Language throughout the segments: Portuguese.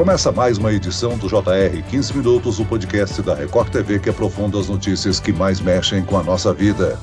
Começa mais uma edição do JR 15 Minutos, o podcast da Record TV que aprofunda as notícias que mais mexem com a nossa vida.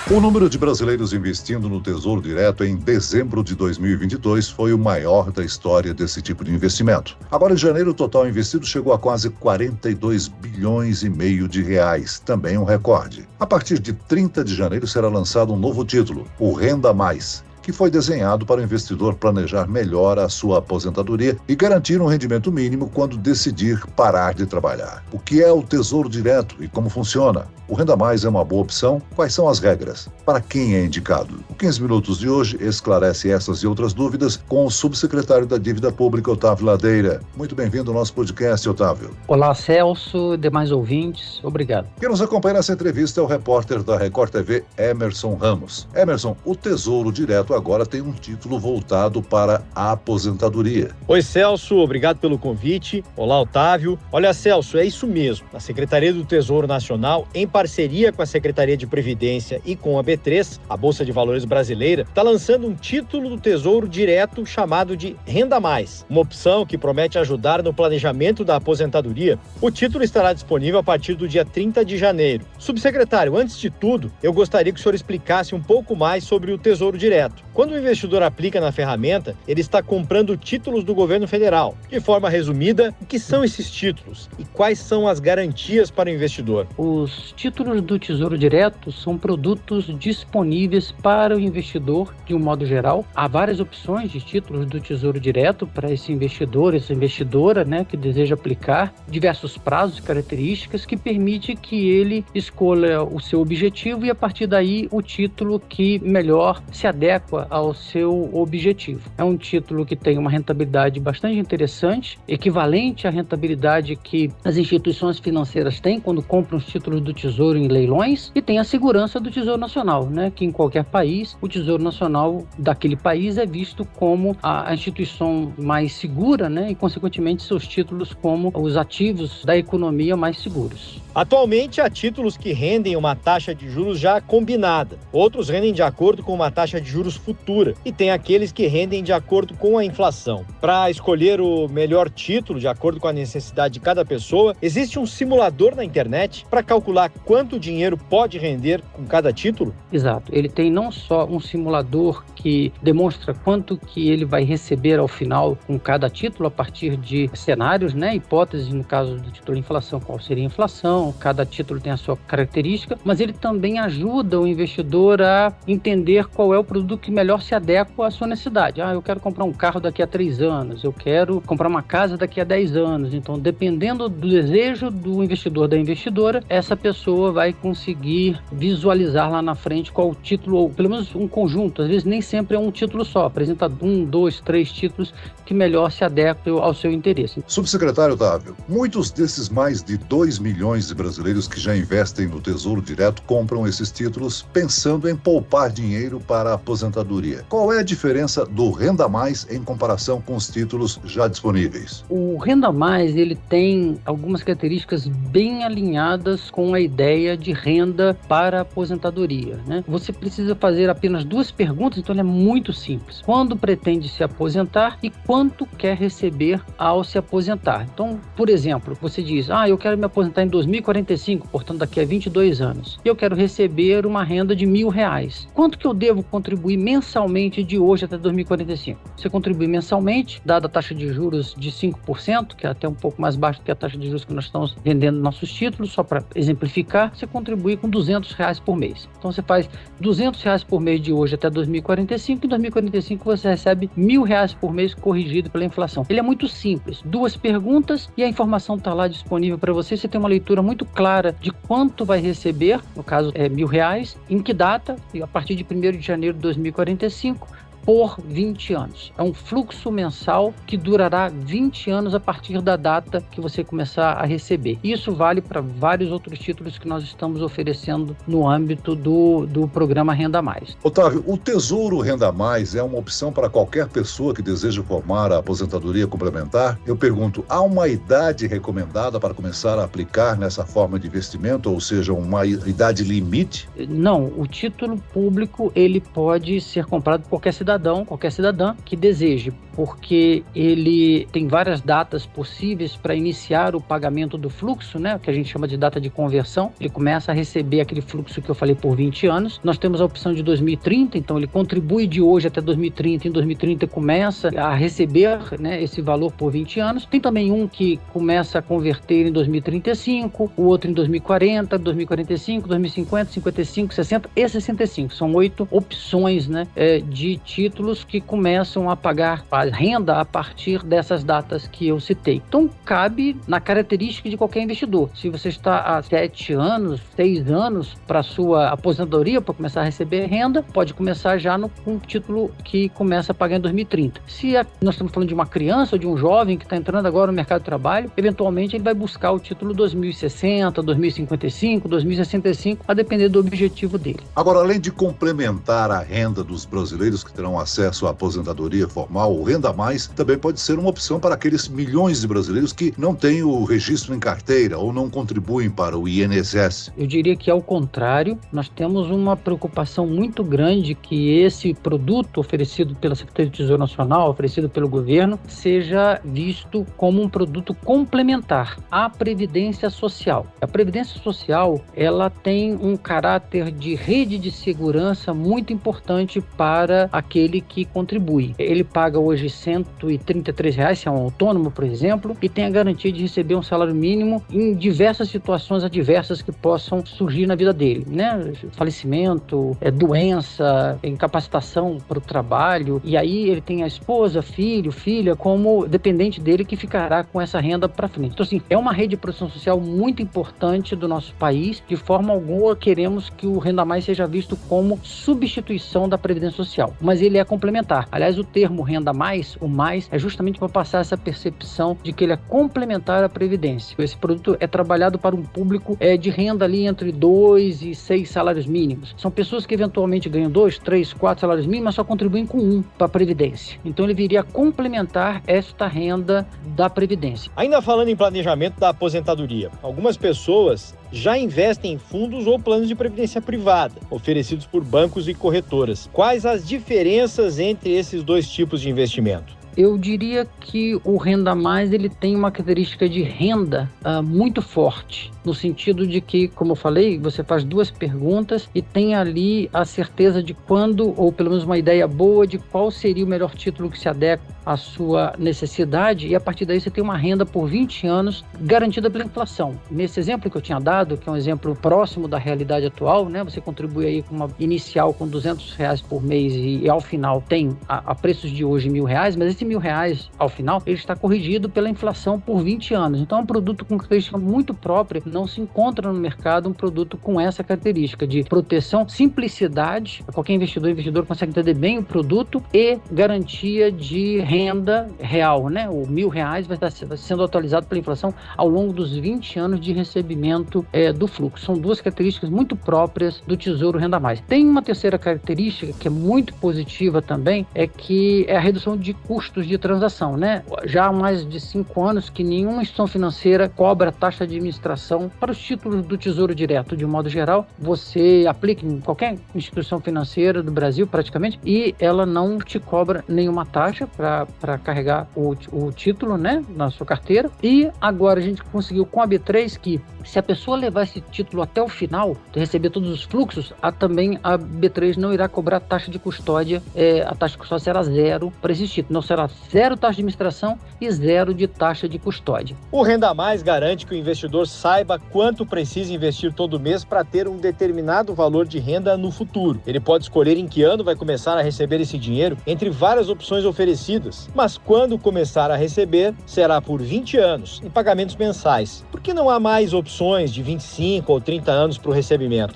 O número de brasileiros investindo no Tesouro Direto em dezembro de 2022 foi o maior da história desse tipo de investimento. Agora, em janeiro, o total investido chegou a quase 42 bilhões e meio de reais, também um recorde. A partir de 30 de janeiro será lançado um novo título, o Renda Mais, que foi desenhado para o investidor planejar melhor a sua aposentadoria e garantir um rendimento mínimo quando decidir parar de trabalhar. O que é o Tesouro Direto e como funciona? O Renda Mais é uma boa opção? Quais são as regras? Para quem é indicado? O 15 Minutos de hoje esclarece essas e outras dúvidas com o subsecretário da Dívida Pública, Otávio Ladeira. Muito bem-vindo ao nosso podcast, Otávio. Olá, Celso, demais ouvintes, obrigado. Quem nos acompanha nessa entrevista é o repórter da Record TV, Emerson Ramos. Emerson, o Tesouro Direto agora tem um título voltado para a aposentadoria. Oi, Celso, obrigado pelo convite. Olá, Otávio. Olha, Celso, é isso mesmo. A Secretaria do Tesouro Nacional, em parceria com a Secretaria de Previdência e com a B3, a Bolsa de Valores brasileira, está lançando um título do Tesouro Direto chamado de Renda Mais, uma opção que promete ajudar no planejamento da aposentadoria. O título estará disponível a partir do dia 30 de janeiro. Subsecretário, antes de tudo, eu gostaria que o senhor explicasse um pouco mais sobre o Tesouro Direto. Quando o investidor aplica na ferramenta, ele está comprando títulos do governo federal. De forma resumida, o que são esses títulos e quais são as garantias para o investidor? Os títulos do Tesouro Direto são produtos disponíveis para o investidor de um modo geral. Há várias opções de títulos do Tesouro Direto para esse investidor, essa investidora, que deseja aplicar diversos prazos e características que permite que ele escolha o seu objetivo e, a partir daí, o título que melhor se adequa ao seu objetivo. É um título que tem uma rentabilidade bastante interessante, equivalente à rentabilidade que as instituições financeiras têm quando compram os títulos do Tesouro em leilões, e tem a segurança do Tesouro Nacional, que em qualquer país, o Tesouro Nacional daquele país é visto como a instituição mais segura, e consequentemente seus títulos como os ativos da economia mais seguros. Atualmente, há títulos que rendem uma taxa de juros já combinada. Outros rendem de acordo com uma taxa de juros futura. E tem aqueles que rendem de acordo com a inflação. Para escolher o melhor título, de acordo com a necessidade de cada pessoa, existe um simulador na internet para calcular quanto dinheiro pode render com cada título? Exato. Ele tem não só um simulador que demonstra quanto que ele vai receber ao final com cada título a partir de cenários, hipóteses, no caso do título de inflação, qual seria a inflação. Cada título tem a sua característica, mas ele também ajuda o investidor a entender qual é o produto que melhor se adequa à sua necessidade. Eu quero comprar um carro daqui a 3 anos, eu quero comprar uma casa daqui a 10 anos. Então, dependendo do desejo do investidor, da investidora, essa pessoa vai conseguir visualizar lá na frente qual o título, ou pelo menos um conjunto. Às vezes nem sempre é um título só, apresenta 1, 2, 3 títulos que melhor se adequam ao seu interesse. Subsecretário Otávio, muitos desses mais de 2 milhões de brasileiros que já investem no Tesouro Direto compram esses títulos pensando em poupar dinheiro para a aposentadoria. Qual é a diferença do Renda Mais em comparação com os títulos já disponíveis? O Renda Mais, ele tem algumas características bem alinhadas com a ideia de renda para a aposentadoria, Você precisa fazer apenas 2 perguntas, então ele é muito simples. Quando pretende se aposentar e quanto quer receber ao se aposentar? Então, por exemplo, você diz, eu quero me aposentar em 2045, portanto daqui a 22 anos. Eu quero receber uma renda de R$1.000. Quanto que eu devo contribuir mensalmente de hoje até 2045? Você contribui mensalmente, dada a taxa de juros de 5%, que é até um pouco mais baixo que a taxa de juros que nós estamos vendendo nossos títulos, só para exemplificar, você contribui com R$200 por mês. Então você faz R$200 por mês de hoje até 2045, em 2045 você recebe R$1.000 por mês corrigido pela inflação. Ele é muito simples, 2 perguntas e a informação está lá disponível para você. Você tem uma leitura muito clara de quanto vai receber, no caso é R$1.000, em que data, e a partir de 1º de janeiro de 2045, por 20 anos. É um fluxo mensal que durará 20 anos a partir da data que você começar a receber. Isso vale para vários outros títulos que nós estamos oferecendo no âmbito do programa Renda Mais. Otávio, o Tesouro Renda Mais é uma opção para qualquer pessoa que deseja formar a aposentadoria complementar? Eu pergunto, há uma idade recomendada para começar a aplicar nessa forma de investimento, ou seja, uma idade limite? Não, o título público ele pode ser comprado por qualquer cidadão, qualquer cidadã que deseje, porque ele tem várias datas possíveis para iniciar o pagamento do fluxo, né, que a gente chama de data de conversão. Ele começa a receber aquele fluxo que eu falei por 20 anos. Nós temos a opção de 2030, então ele contribui de hoje até 2030. Em 2030 começa a receber, né, esse valor por 20 anos. Tem também um que começa a converter em 2035, o outro em 2040, 2045, 2050, 55, 60 e 65. São 8 opções, né, de títulos que começam a pagar a renda a partir dessas datas que eu citei. Então, cabe na característica de qualquer investidor. Se você está há 7 anos, 6 anos para sua aposentadoria, para começar a receber renda, pode começar já com um título que começa a pagar em 2030. Se nós estamos falando de uma criança ou de um jovem que está entrando agora no mercado de trabalho, eventualmente ele vai buscar o título 2060, 2055, 2065, a depender do objetivo dele. Agora, além de complementar a renda dos brasileiros que terão acesso à aposentadoria formal, o Renda Mais também pode ser uma opção para aqueles milhões de brasileiros que não têm o registro em carteira ou não contribuem para o INSS. Eu diria que, ao contrário, nós temos uma preocupação muito grande que esse produto oferecido pela Secretaria do Tesouro Nacional, oferecido pelo governo, seja visto como um produto complementar à Previdência Social. A Previdência Social, ela tem um caráter de rede de segurança muito importante para aquele que contribui. Ele paga hoje R$ 133, se é um autônomo, por exemplo, e tem a garantia de receber um salário mínimo em diversas situações adversas que possam surgir na vida dele, né? Falecimento, doença, incapacitação para o trabalho, e aí ele tem a esposa, filho, filha, como dependente dele que ficará com essa renda para frente. Então, assim, é uma rede de proteção social muito importante do nosso país. De forma alguma queremos que o Renda Mais seja visto como substituição da Previdência Social, mas ele é complementar. Aliás, o termo Renda Mais, o mais, é justamente para passar essa percepção de que ele é complementar à Previdência. Esse produto é trabalhado para um público de renda ali entre 2 e 6 salários mínimos. São pessoas que eventualmente ganham 2, 3, 4 salários mínimos, mas só contribuem com 1 para a Previdência. Então ele viria a complementar esta renda da Previdência. Ainda falando em planejamento da aposentadoria, algumas pessoas já investem em fundos ou planos de previdência privada, oferecidos por bancos e corretoras. Quais as diferenças entre esses dois tipos de investimento? Eu diria que o Renda Mais ele tem uma característica de renda muito forte, no sentido de que, como eu falei, você faz 2 perguntas e tem ali a certeza de quando, ou pelo menos uma ideia boa de qual seria o melhor título que se adequa à sua necessidade, e a partir daí você tem uma renda por 20 anos garantida pela inflação. Nesse exemplo que eu tinha dado, que é um exemplo próximo da realidade atual, né, você contribui aí com uma inicial com R$200 por mês e ao final tem a preços de hoje R$1.000, mas esse R$1.000 ao final ele está corrigido pela inflação por 20 anos. Então é um produto com característica muito própria. Não se encontra no mercado um produto com essa característica de proteção, simplicidade. Qualquer investidor consegue entender bem o produto e garantia de renda real, né? O R$1.000 vai estar sendo atualizado pela inflação ao longo dos 20 anos de recebimento do fluxo. São 2 características muito próprias do Tesouro Renda Mais. Tem uma terceira característica que é muito positiva também, é que é a redução de custos de transação, né? Já há mais de 5 anos que nenhuma instituição financeira cobra taxa de administração para os títulos do Tesouro Direto. De um modo geral, você aplica em qualquer instituição financeira do Brasil, praticamente, e ela não te cobra nenhuma taxa para carregar o título, né, na sua carteira. E agora a gente conseguiu com a B3 que, se a pessoa levar esse título até o final, receber todos os fluxos, também a B3 não irá cobrar taxa de custódia. A taxa de custódia será 0 para esse título. Não será 0 taxa de administração e 0 de taxa de custódia. O Renda Mais garante que o investidor saiba quanto precisa investir todo mês para ter um determinado valor de renda no futuro. Ele pode escolher em que ano vai começar a receber esse dinheiro entre várias opções oferecidas, mas quando começar a receber, será por 20 anos, em pagamentos mensais. Por que não há mais opções de 25 ou 30 anos para o recebimento?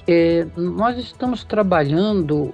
Nós estamos trabalhando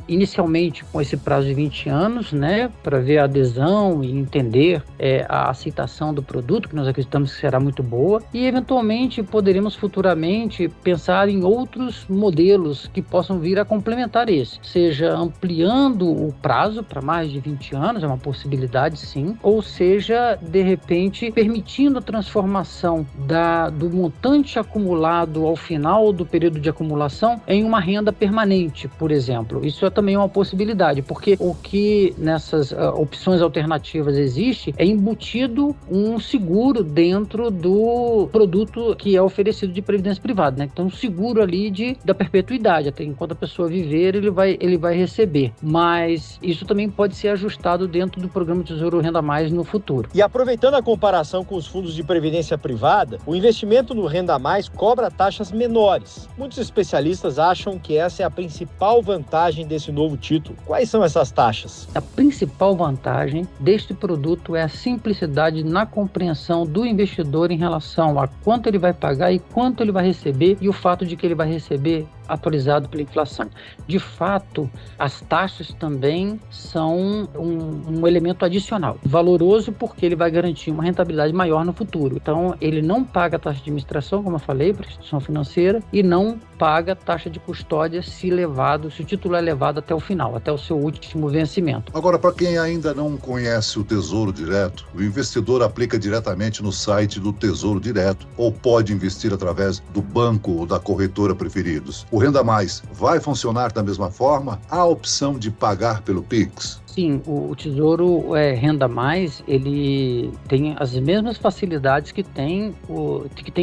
inicialmente com esse prazo de 20 anos, né, para ver a adesão e entender a aceitação do produto, que nós acreditamos que será muito boa, e eventualmente poderemos futuramente pensar em outros modelos que possam vir a complementar esse, seja ampliando o prazo para mais de 20 anos, é uma possibilidade sim, ou seja, de repente permitindo a transformação do montante acumulado ao final do período de acumulação em uma renda permanente, por exemplo. Isso é também uma possibilidade, porque o que nessas opções alternativas existe é embutido um seguro dentro do produto que é oferecido de previdência privada, né? Então, um seguro ali da perpetuidade, até enquanto a pessoa viver, ele vai receber. Mas isso também pode ser ajustado dentro do programa Tesouro Renda Mais no futuro. E aproveitando a comparação com os fundos de previdência privada, o investimento no Renda Mais cobra taxas menores. Muitos especialistas acham que essa é a principal vantagem desse novo título. Quais são essas taxas? A principal vantagem deste produto é a simplicidade na compreensão do investidor em relação a quanto ele vai pagar e quanto ele vai receber, e o fato de que ele vai receber atualizado pela inflação. De fato, as taxas também são um elemento adicional, valoroso, porque ele vai garantir uma rentabilidade maior no futuro. Então, ele não paga taxa de administração, como eu falei, para a instituição financeira, e não paga taxa de custódia se o título é levado até o final, até o seu último vencimento. Agora, para quem ainda não conhece o Tesouro Direto, o investidor aplica diretamente no site do Tesouro Direto ou pode investir através do banco ou da corretora preferidos. O Renda Mais vai funcionar da mesma forma? Há a opção de pagar pelo Pix? Sim, o Tesouro Renda Mais, ele tem as mesmas facilidades que tem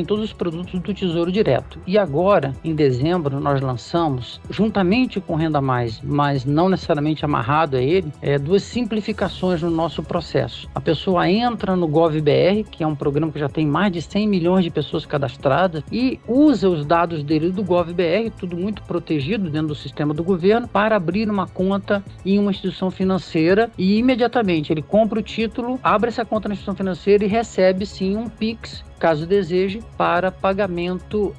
todos os produtos do Tesouro Direto. E agora, em dezembro, nós lançamos, juntamente com o Renda Mais, mas não necessariamente amarrado a ele, duas simplificações no nosso processo. A pessoa entra no GovBR, que é um programa que já tem mais de 100 milhões de pessoas cadastradas, e usa os dados dele do GovBR, tudo muito protegido dentro do sistema do governo, para abrir uma conta em uma instituição financeira, e imediatamente ele compra o título, abre essa conta na instituição financeira e recebe sim um Pix, caso deseje, para pagamento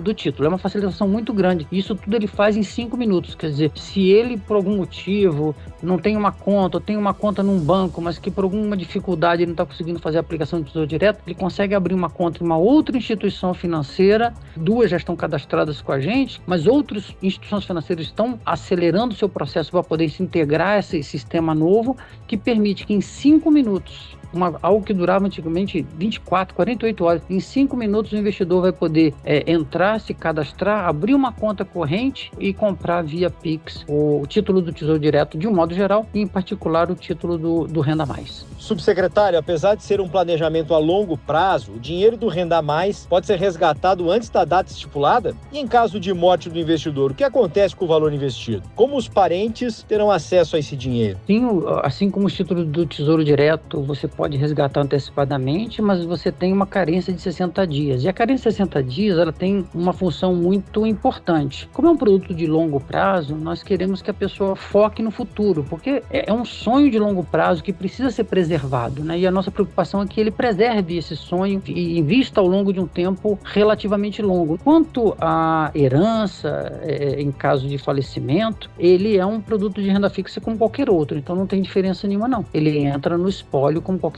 do título. É uma facilitação muito grande. Isso tudo ele faz em 5 minutos. Quer dizer, se ele, por algum motivo, não tem uma conta, ou tem uma conta num banco, mas que por alguma dificuldade ele não está conseguindo fazer a aplicação do Tesouro Direto, ele consegue abrir uma conta em uma outra instituição financeira. 2 já estão cadastradas com a gente, mas outras instituições financeiras estão acelerando o seu processo para poder se integrar a esse sistema novo, que permite que em 5 minutos, algo que durava antigamente 24, 48 horas. Em 5 minutos o investidor vai poder entrar, se cadastrar, abrir uma conta corrente e comprar via Pix o título do Tesouro Direto de um modo geral, e em particular o título do Renda Mais. Subsecretário, apesar de ser um planejamento a longo prazo, o dinheiro do Renda Mais pode ser resgatado antes da data estipulada? E em caso de morte do investidor, o que acontece com o valor investido? Como os parentes terão acesso a esse dinheiro? Sim, assim como os títulos do Tesouro Direto, você pode resgatar antecipadamente, mas você tem uma carência de 60 dias. E a carência de 60 dias, ela tem uma função muito importante. Como é um produto de longo prazo, nós queremos que a pessoa foque no futuro, porque é um sonho de longo prazo que precisa ser preservado, né? E a nossa preocupação é que ele preserve esse sonho e invista ao longo de um tempo relativamente longo. Quanto à herança, em caso de falecimento, ele é um produto de renda fixa como qualquer outro, então não tem diferença nenhuma não. Ele entra no espólio como qualquer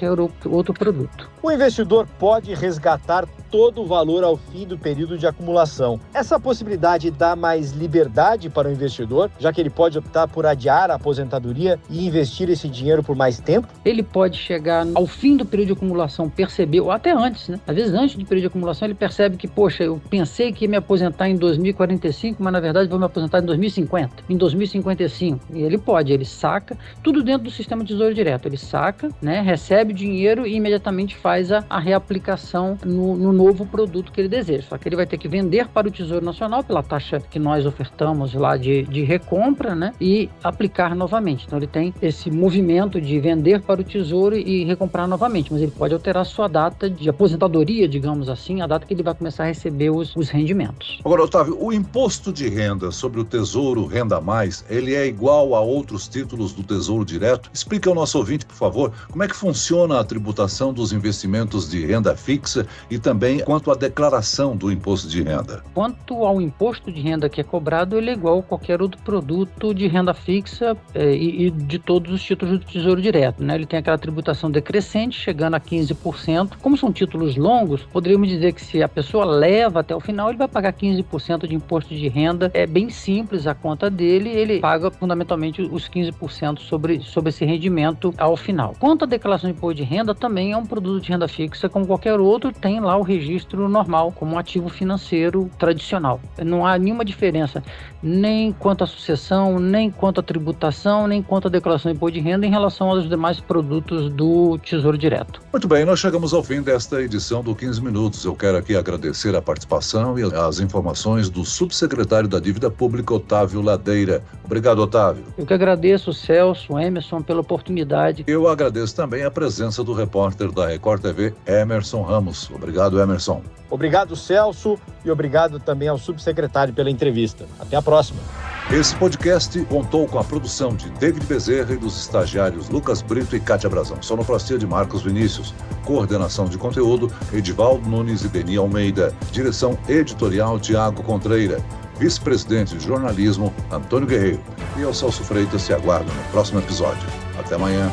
outro produto. O investidor pode resgatar todo o valor ao fim do período de acumulação. Essa possibilidade dá mais liberdade para o investidor, já que ele pode optar por adiar a aposentadoria e investir esse dinheiro por mais tempo? Ele pode chegar ao fim do período de acumulação, perceber, ou até antes, né? Às vezes antes do período de acumulação ele percebe que, poxa, eu pensei que ia me aposentar em 2045, mas na verdade vou me aposentar em 2050, em 2055. E ele saca, tudo dentro do sistema Tesouro Direto. Ele saca, né? Recebe o dinheiro e imediatamente faz a reaplicação no novo produto que ele deseja. Só que ele vai ter que vender para o Tesouro Nacional pela taxa que nós ofertamos lá de recompra, né? E aplicar novamente. Então ele tem esse movimento de vender para o Tesouro e recomprar novamente, mas ele pode alterar sua data de aposentadoria, digamos assim, a data que ele vai começar a receber os rendimentos. Agora, Otávio, o imposto de renda sobre o Tesouro Renda Mais, ele é igual a outros títulos do Tesouro Direto? Explica ao nosso ouvinte, por favor, como é que funciona a tributação dos investimentos de renda fixa e também quanto à declaração do imposto de renda. Quanto ao imposto de renda que é cobrado, ele é igual a qualquer outro produto de renda fixa e de todos os títulos do Tesouro Direto, né? Ele tem aquela tributação decrescente, chegando a 15%. Como são títulos longos, poderíamos dizer que se a pessoa leva até o final, ele vai pagar 15% de imposto de renda. É bem simples a conta dele, ele paga fundamentalmente os 15% sobre esse rendimento ao final. Quanto à declaração de imposto de renda, também é um produto de renda fixa como qualquer qualquer outro, tem lá o registro normal, como um ativo financeiro tradicional. Não há nenhuma diferença, nem quanto à sucessão, nem quanto à tributação, nem quanto à declaração de imposto de renda em relação aos demais produtos do Tesouro Direto. Muito bem, nós chegamos ao fim desta edição do 15 Minutos. Eu quero aqui agradecer a participação e as informações do subsecretário da Dívida Pública, Otávio Ladeira. Obrigado, Otávio. Eu que agradeço, Celso, Emerson, pela oportunidade. Eu agradeço também a presença do repórter da Record TV, Emerson Ramos. Obrigado, Emerson. Obrigado, Celso, e obrigado também ao subsecretário pela entrevista. Até a próxima. Esse podcast contou com a produção de David Bezerra e dos estagiários Lucas Brito e Kátia Brazão. Sonoplastia de Marcos Vinícius. Coordenação de conteúdo, Edivaldo Nunes e Deni Almeida. Direção editorial, Tiago Contreira. Vice-presidente de jornalismo, Antônio Guerreiro. E eu, Celso Freitas, te aguardo no próximo episódio. Até amanhã.